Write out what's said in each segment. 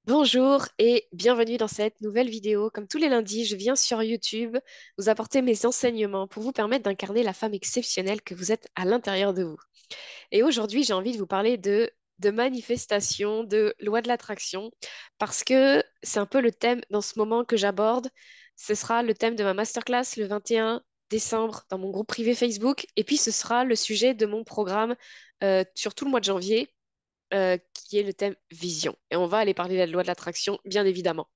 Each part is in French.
Bonjour et bienvenue dans cette nouvelle vidéo. Comme tous les lundis, je viens sur YouTube vous apporter mes enseignements pour vous permettre d'incarner la femme exceptionnelle que vous êtes à l'intérieur de vous. Et aujourd'hui, j'ai envie de vous parler de manifestation, de loi de l'attraction, parce que c'est un peu le thème dans ce moment que j'aborde. Ce sera le thème de ma masterclass le 21 décembre dans mon groupe privé Facebook, et puis ce sera le sujet de mon programme sur tout le mois de janvier qui est le thème vision. Et on va aller parler de la loi de l'attraction, bien évidemment.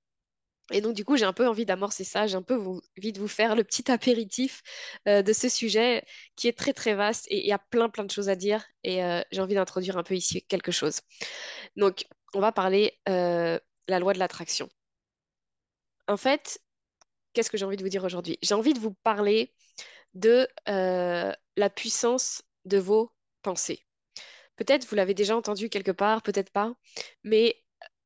Et donc, du coup, j'ai un peu envie d'amorcer ça, j'ai un peu envie de vous faire le petit apéritif de ce sujet qui est très, très vaste et il y a plein, plein de choses à dire. Et j'ai envie d'introduire un peu ici quelque chose. Donc, on va parler la loi de l'attraction. En fait, qu'est-ce que j'ai envie de vous dire aujourd'hui? J'ai envie de vous parler de la puissance de vos pensées. Peut-être vous l'avez déjà entendu quelque part, peut-être pas, mais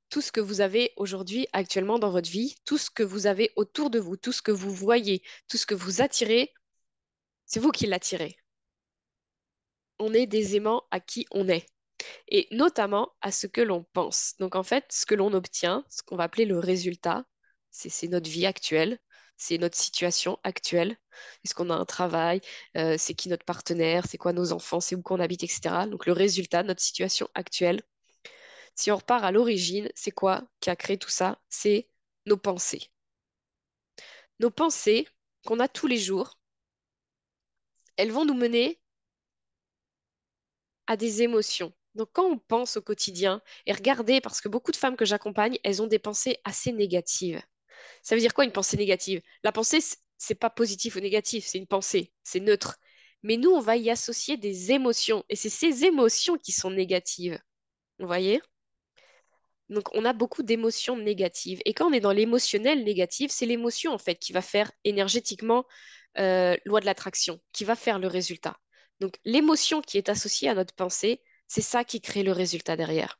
tout ce que vous avez aujourd'hui, actuellement dans votre vie, tout ce que vous avez autour de vous, tout ce que vous voyez, tout ce que vous attirez, c'est vous qui l'attirez. On est des aimants à qui on est, et notamment à ce que l'on pense. Donc en fait, ce que l'on obtient, ce qu'on va appeler le résultat, c'est notre vie actuelle, c'est notre situation actuelle. Est-ce qu'on a un travail? C'est qui notre partenaire? C'est quoi nos enfants? C'est où qu'on habite, etc. Donc le résultat, notre situation actuelle. Si on repart à l'origine, c'est quoi qui a créé tout ça? C'est nos pensées. Nos pensées qu'on a tous les jours, elles vont nous mener à des émotions. Donc quand on pense au quotidien, et regardez, parce que beaucoup de femmes que j'accompagne, elles ont des pensées assez négatives. Ça veut dire quoi une pensée négative? La pensée, c'est pas positif ou négatif, c'est une pensée, c'est neutre. Mais nous, on va y associer des émotions, et c'est ces émotions qui sont négatives. Vous voyez? Donc, on a beaucoup d'émotions négatives. Et quand on est dans l'émotionnel négatif, c'est l'émotion, en fait, qui va faire énergétiquement loi de l'attraction, qui va faire le résultat. Donc, l'émotion qui est associée à notre pensée, c'est ça qui crée le résultat derrière.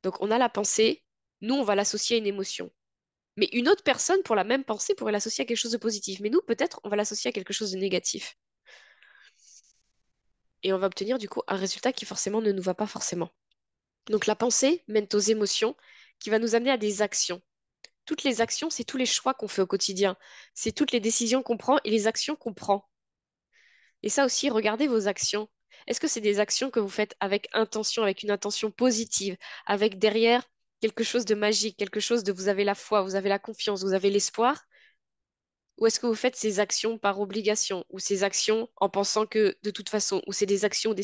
Donc, on a la pensée, nous, on va l'associer à une émotion. Mais une autre personne, pour la même pensée, pourrait l'associer à quelque chose de positif. Mais nous, peut-être, on va l'associer à quelque chose de négatif. Et on va obtenir, du coup, un résultat qui, forcément, ne nous va pas forcément. Donc, la pensée mène aux émotions, qui va nous amener à des actions. Toutes les actions, c'est tous les choix qu'on fait au quotidien. C'est toutes les décisions qu'on prend et les actions qu'on prend. Et ça aussi, regardez vos actions. Est-ce que c'est des actions que vous faites avec intention, avec une intention positive, avec derrière quelque chose de magique, quelque chose de vous avez la foi, vous avez la confiance, vous avez l'espoir? Ou est-ce que vous faites ces actions par obligation, ou ces actions en pensant que de toute façon, ou c'est des actions où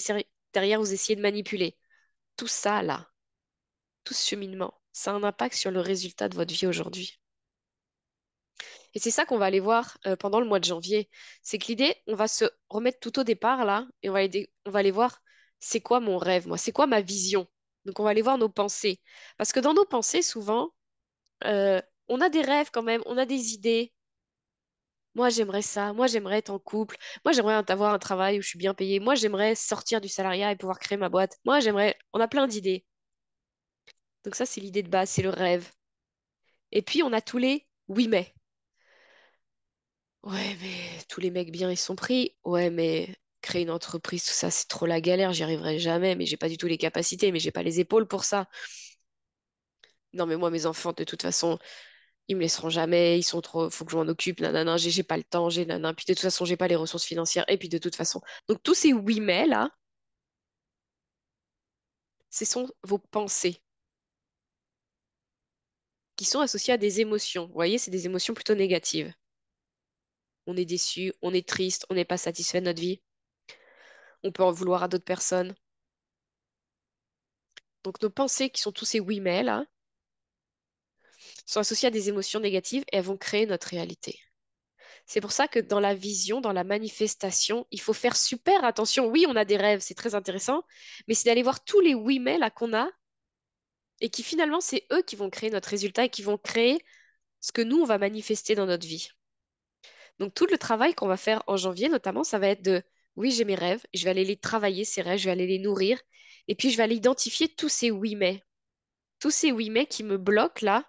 derrière vous essayez de manipuler? Tout ça, là, tout ce cheminement, ça a un impact sur le résultat de votre vie aujourd'hui. Et c'est ça qu'on va aller voir pendant le mois de janvier. C'est que l'idée, on va se remettre tout au départ là et on va aller voir c'est quoi mon rêve, moi, c'est quoi ma vision. Donc on va aller voir nos pensées. Parce que dans nos pensées, souvent, euh, on a des rêves quand même, on a des idées. Moi, j'aimerais ça. Moi, j'aimerais être en couple. Moi, j'aimerais avoir un travail où je suis bien payée. Moi, j'aimerais sortir du salariat et pouvoir créer ma boîte. Moi, j'aimerais. On a plein d'idées. Donc ça, c'est l'idée de base, c'est le rêve. Et puis, on a tous les oui, mais. Ouais, mais tous les mecs bien, ils sont pris. Ouais, mais créer une entreprise, tout ça, c'est trop la galère, j'y arriverai jamais, mais j'ai pas du tout les capacités, mais j'ai pas les épaules pour ça. Non, mais moi, mes enfants, de toute façon, ils me laisseront jamais, ils sont trop, faut que je m'en occupe, nanana, j'ai pas le temps, j'ai nanana, puis de toute façon, j'ai pas les ressources financières, et puis de toute façon. Donc, tous ces oui, mais là, ce sont vos pensées qui sont associées à des émotions. Vous voyez, c'est des émotions plutôt négatives. On est déçu, on est triste, on n'est pas satisfait de notre vie, on peut en vouloir à d'autres personnes. Donc, nos pensées qui sont tous ces oui, mais là, sont associées à des émotions négatives et elles vont créer notre réalité. C'est pour ça que dans la vision, dans la manifestation, il faut faire super attention. Oui, on a des rêves, c'est très intéressant, mais c'est d'aller voir tous les oui mais là qu'on a et qui finalement, c'est eux qui vont créer notre résultat et qui vont créer ce que nous, on va manifester dans notre vie. Donc tout le travail qu'on va faire en janvier, notamment, ça va être de, oui, j'ai mes rêves, je vais aller les travailler, ces rêves, je vais aller les nourrir, et puis je vais aller identifier tous ces oui mais, tous ces oui mais qui me bloquent là,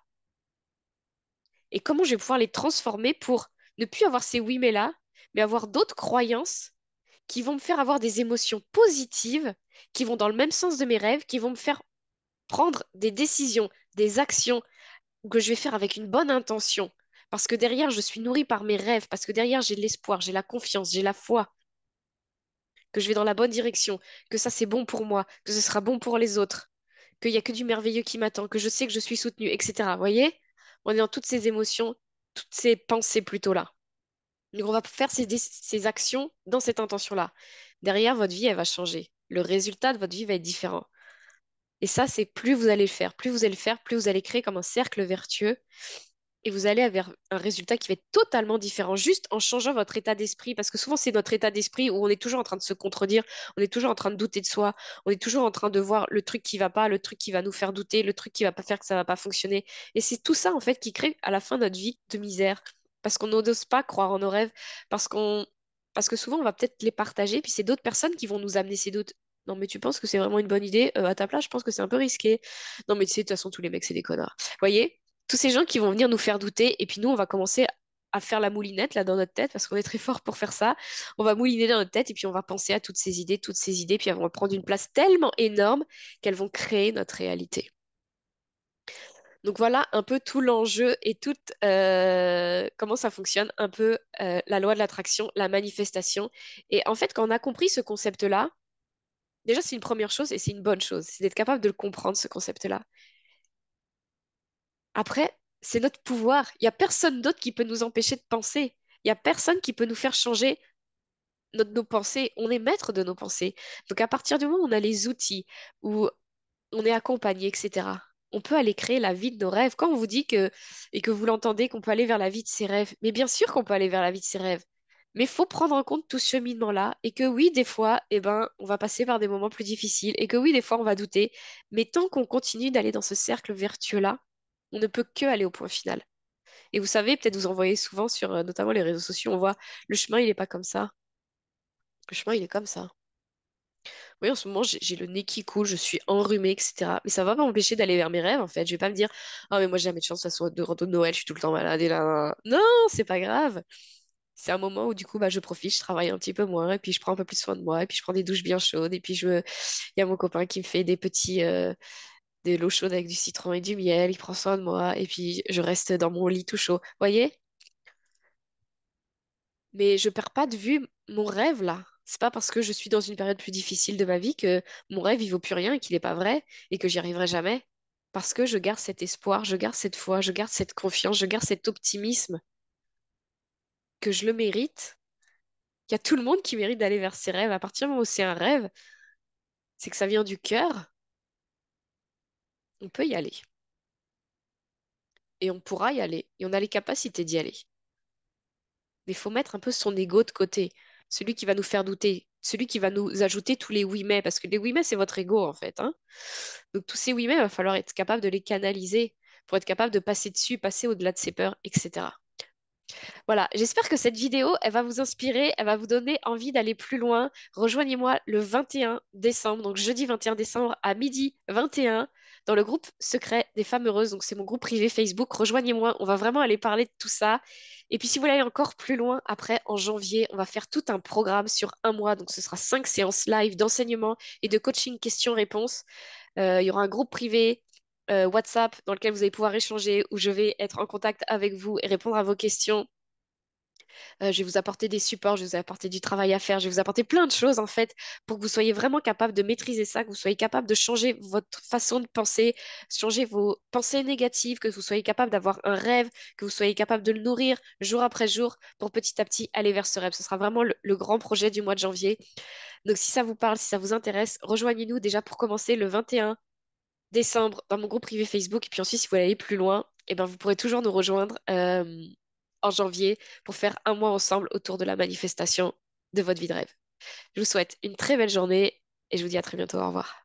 et comment je vais pouvoir les transformer pour ne plus avoir ces oui mais là, mais avoir d'autres croyances qui vont me faire avoir des émotions positives, qui vont dans le même sens de mes rêves, qui vont me faire prendre des décisions, des actions que je vais faire avec une bonne intention. Parce que derrière, je suis nourrie par mes rêves, parce que derrière, j'ai de l'espoir, j'ai la confiance, j'ai la foi, que je vais dans la bonne direction, que ça c'est bon pour moi, que ce sera bon pour les autres, qu'il n'y a que du merveilleux qui m'attend, que je sais que je suis soutenue, etc. Vous voyez? On est dans toutes ces émotions, toutes ces pensées plutôt là. Donc on va faire ces actions dans cette intention-là. Derrière, votre vie, elle va changer. Le résultat de votre vie va être différent. Et ça, c'est plus vous allez le faire, plus vous allez le faire, plus vous allez créer comme un cercle vertueux et vous allez vers un résultat qui va être totalement différent, juste en changeant votre état d'esprit, parce que souvent c'est notre état d'esprit où on est toujours en train de se contredire, on est toujours en train de douter de soi, on est toujours en train de voir le truc qui va pas, le truc qui va nous faire douter, le truc qui va pas faire que ça va pas fonctionner. Et c'est tout ça en fait qui crée à la fin notre vie de misère, parce qu'on n'ose pas croire en nos rêves, parce qu'on, parce que souvent on va peut-être les partager, puis c'est d'autres personnes qui vont nous amener ces doutes. Non, mais tu penses que c'est vraiment une bonne idée? À ta place, je pense que c'est un peu risqué. Non, mais tu sais, de toute façon, tous les mecs, c'est des connards. Voyez? Tous ces gens qui vont venir nous faire douter, et puis nous, on va commencer à faire la moulinette là dans notre tête, parce qu'on est très fort pour faire ça. On va mouliner dans notre tête, et puis on va penser à toutes ces idées, puis elles vont prendre une place tellement énorme qu'elles vont créer notre réalité. Donc voilà un peu tout l'enjeu et tout comment ça fonctionne, un peu la loi de l'attraction, la manifestation. Et en fait, quand on a compris ce concept-là, déjà c'est une première chose et c'est une bonne chose, c'est d'être capable de le comprendre, ce concept-là. Après, c'est notre pouvoir. Il n'y a personne d'autre qui peut nous empêcher de penser. Il n'y a personne qui peut nous faire changer nos pensées. On est maître de nos pensées. Donc à partir du moment où on a les outils, où on est accompagné, etc., on peut aller créer la vie de nos rêves. Quand on vous dit que, et que vous l'entendez, qu'on peut aller vers la vie de ses rêves, mais bien sûr qu'on peut aller vers la vie de ses rêves. Mais il faut prendre en compte tout ce cheminement-là et que oui, des fois, eh ben, on va passer par des moments plus difficiles et que oui, des fois, on va douter. Mais tant qu'on continue d'aller dans ce cercle vertueux-là, on ne peut que aller au point final. Et vous savez, peut-être vous en voyez souvent sur notamment les réseaux sociaux, on voit le chemin, il n'est pas comme ça. Le chemin, il est comme ça. Oui, en ce moment, j'ai le nez qui coule, je suis enrhumée, etc. Mais ça va m'empêcher d'aller vers mes rêves, en fait. Je vais pas me dire, ah, mais moi, j'ai jamais de chance, de toute façon, de rando de Noël, je suis tout le temps malade et là. Non, c'est pas grave. C'est un moment où, du coup, bah, je profite, je travaille un petit peu moins, et puis je prends un peu plus soin de moi, et puis je prends des douches bien chaudes, et puis il y a mon copain qui me fait de l'eau chaude avec du citron et du miel, il prend soin de moi, et puis je reste dans mon lit tout chaud. Voyez? Mais je perds pas de vue mon rêve là. C'est pas parce que je suis dans une période plus difficile de ma vie que mon rêve il vaut plus rien et qu'il n'est pas vrai et que j'y arriverai jamais. Parce que je garde cet espoir, je garde cette foi, je garde cette confiance, je garde cet optimisme que je le mérite. Il y a tout le monde qui mérite d'aller vers ses rêves. À partir du moment où c'est un rêve, c'est que ça vient du cœur, on peut y aller. Et on pourra y aller. Et on a les capacités d'y aller. Mais il faut mettre un peu son ego de côté. Celui qui va nous faire douter. Celui qui va nous ajouter tous les oui mais. Parce que les oui mais, c'est votre ego en fait, hein. Donc tous ces oui mais, il va falloir être capable de les canaliser pour être capable de passer dessus, passer au-delà de ses peurs, etc. Voilà, j'espère que cette vidéo, elle va vous inspirer, elle va vous donner envie d'aller plus loin. Rejoignez-moi le 21 décembre, donc jeudi 21 décembre à midi 21, dans le groupe secret des femmes heureuses. Donc c'est mon groupe privé Facebook. Rejoignez-moi, on va vraiment aller parler de tout ça. Et puis si vous voulez aller encore plus loin, après, en janvier, on va faire tout un programme sur un mois. Donc ce sera 5 séances live d'enseignement et de coaching questions-réponses. Il y aura un groupe privé. WhatsApp dans lequel vous allez pouvoir échanger, où je vais être en contact avec vous et répondre à vos questions. Je vais vous apporter des supports, je vais vous apporter du travail à faire, je vais vous apporter plein de choses en fait pour que vous soyez vraiment capable de maîtriser ça, que vous soyez capable de changer votre façon de penser, changer vos pensées négatives, que vous soyez capable d'avoir un rêve, que vous soyez capable de le nourrir jour après jour pour petit à petit aller vers ce rêve. Ce sera vraiment le grand projet du mois de janvier. Donc si ça vous parle, si ça vous intéresse, rejoignez-nous déjà pour commencer le 21 décembre dans mon groupe privé Facebook. Et puis ensuite, si vous voulez aller plus loin, eh ben, vous pourrez toujours nous rejoindre en janvier pour faire un mois ensemble autour de la manifestation de votre vie de rêve. Je vous souhaite une très belle journée et je vous dis à très bientôt. Au revoir.